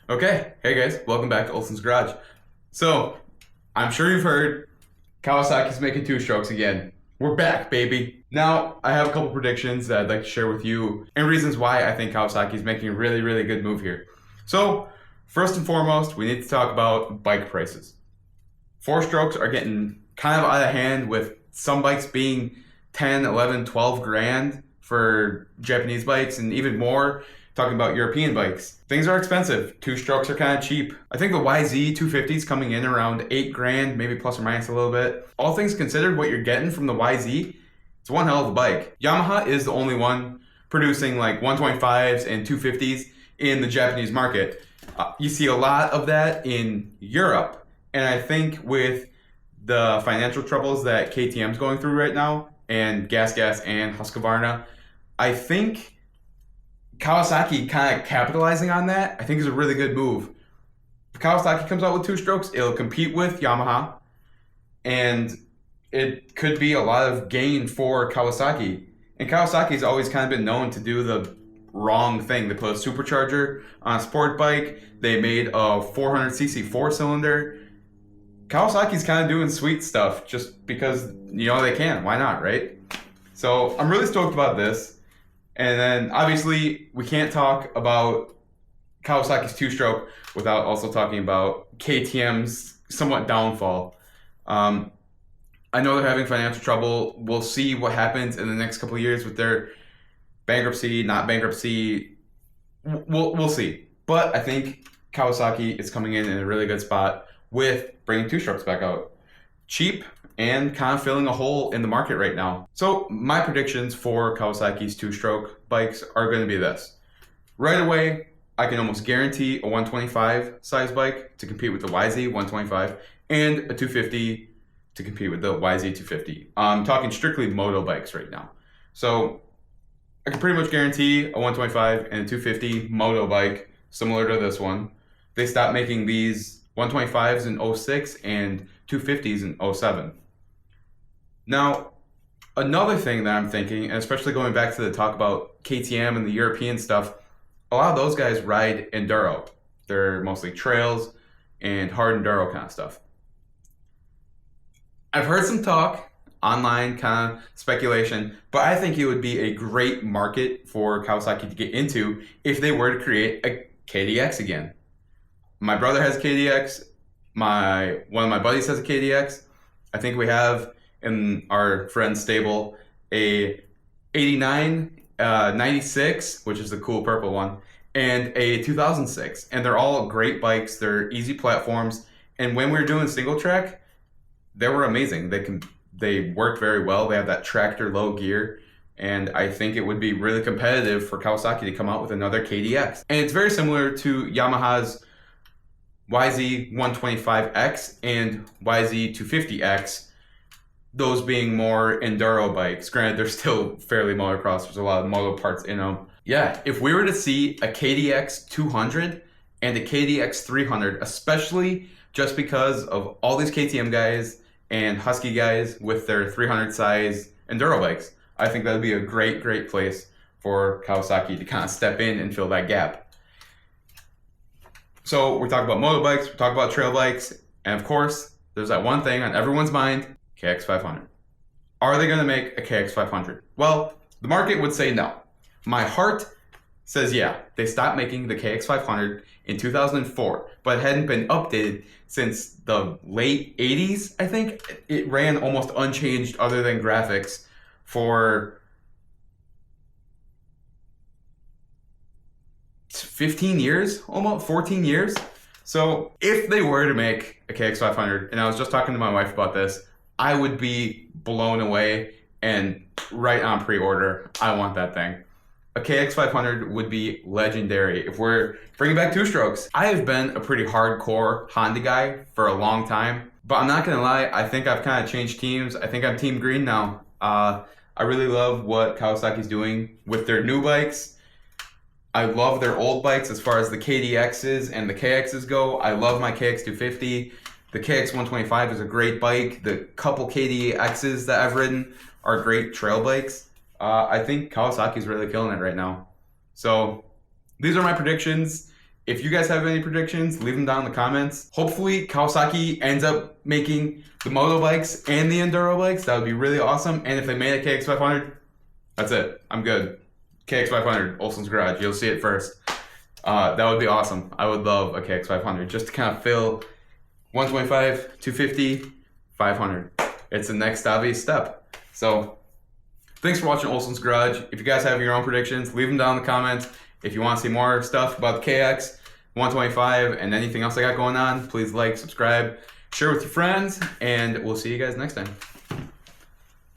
Okay, hey guys, welcome back to Olson's Garage. So, I'm sure you've heard Kawasaki's making two strokes again. We're back, baby. Now, I have a couple predictions that I'd like to share with you and reasons why I think Kawasaki's making a really, really good move here. So, first and foremost, we need to talk about bike prices. Four strokes are getting kind of out of hand with some bikes being 10, 11, 12 grand for Japanese bikes and even more talking about European bikes. Things are expensive. Two strokes are kind of cheap. I think the YZ 250 is coming in around 8 grand, maybe plus or minus a little bit. All things considered, what you're getting from the YZ, it's one hell of a bike. Yamaha is the only one producing like 125s and 250s in the Japanese market. You see a lot of that in Europe. And I think with the financial troubles that KTM's going through right now, and Gas and Husqvarna, I think Kawasaki kind of capitalizing on that, I think is a really good move. If Kawasaki comes out with two strokes, it'll compete with Yamaha, and it could be a lot of gain for Kawasaki. And Kawasaki's always kind of been known to do the wrong thing. They put a supercharger on a sport bike. They made a 400cc four-cylinder. Kawasaki's kind of doing sweet stuff just because, they can. Why not, right? So I'm really stoked about this. And then, obviously, we can't talk about Kawasaki's two-stroke without also talking about KTM's somewhat downfall. I know they're having financial trouble. We'll see what happens in the next couple of years with their bankruptcy, not bankruptcy. We'll see. But I think Kawasaki is coming in a really good spot with bringing two strokes back out. Cheap and kind of filling a hole in the market right now. So my predictions for Kawasaki's two-stroke bikes are going to be this. Right away, I can almost guarantee a 125 size bike to compete with the YZ 125 and a 250 to compete with the YZ 250. I'm talking strictly moto bikes right now. So I can pretty much guarantee a 125 and a 250 moto bike similar to this one. They stopped making these 125s in 06 and 250s in 07. Now, another thing that I'm thinking, and especially going back to the talk about KTM and the European stuff, a lot of those guys ride enduro. They're mostly trails and hard enduro kind of stuff. I've heard some talk, online kind of speculation, but I think it would be a great market for Kawasaki to get into if they were to create a KDX again. My brother has a KDX. One of my buddies has a KDX. I think we have in our friend's stable a 89, 96, which is the cool purple one, and a 2006. And they're all great bikes. They're easy platforms. And when we were doing single track, they were amazing. They worked very well. They have that tractor low gear. And I think it would be really competitive for Kawasaki to come out with another KDX. And it's very similar to Yamaha's YZ 125X and YZ 250X, those being more enduro bikes. Granted, they're still fairly motocross. There's a lot of moto parts in them. Yeah, if we were to see a KDX 200 and a KDX 300, especially just because of all these KTM guys and Husky guys with their 300 size enduro bikes, I think that would be a great, great place for Kawasaki to kind of step in and fill that gap. So we're talking about motorbikes, we're talking about trail bikes, and of course, there's that one thing on everyone's mind, KX500. Are they going to make a KX500? Well, the market would say no. My heart says yeah. They stopped making the KX500 in 2004, but it hadn't been updated since the late 80s, I think. It ran almost unchanged other than graphics for 15 years, almost 14 years. So if they were to make a KX500, and I was just talking to my wife about this, I would be blown away and right on pre-order. I want that thing. A KX500 would be legendary if we're bringing back two strokes. I have been a pretty hardcore Honda guy for a long time, but I'm not gonna lie, I think I've kind of changed teams. I think I'm Team Green now. I really love what Kawasaki's doing with their new bikes. I love their old bikes as far as the KDXs and the KXs go. I love my KX250. The KX125 is a great bike. The couple KDXs that I've ridden are great trail bikes. I think Kawasaki's really killing it right now. So these are my predictions. if you guys have any predictions, leave them down in the comments. Hopefully Kawasaki ends up making the moto bikes and the enduro bikes. That would be really awesome. And if they made a KX500, that's it. I'm good. KX500, Olson's Garage. You'll see it first. That would be awesome. I would love a KX500 just to kind of fill 125, 250, 500. It's the next obvious step. So thanks for watching Olson's Garage. If you guys have your own predictions, leave them down in the comments. If you want to see more stuff about the KX, 125, and anything else I got going on, please like, subscribe, share with your friends, and we'll see you guys next time.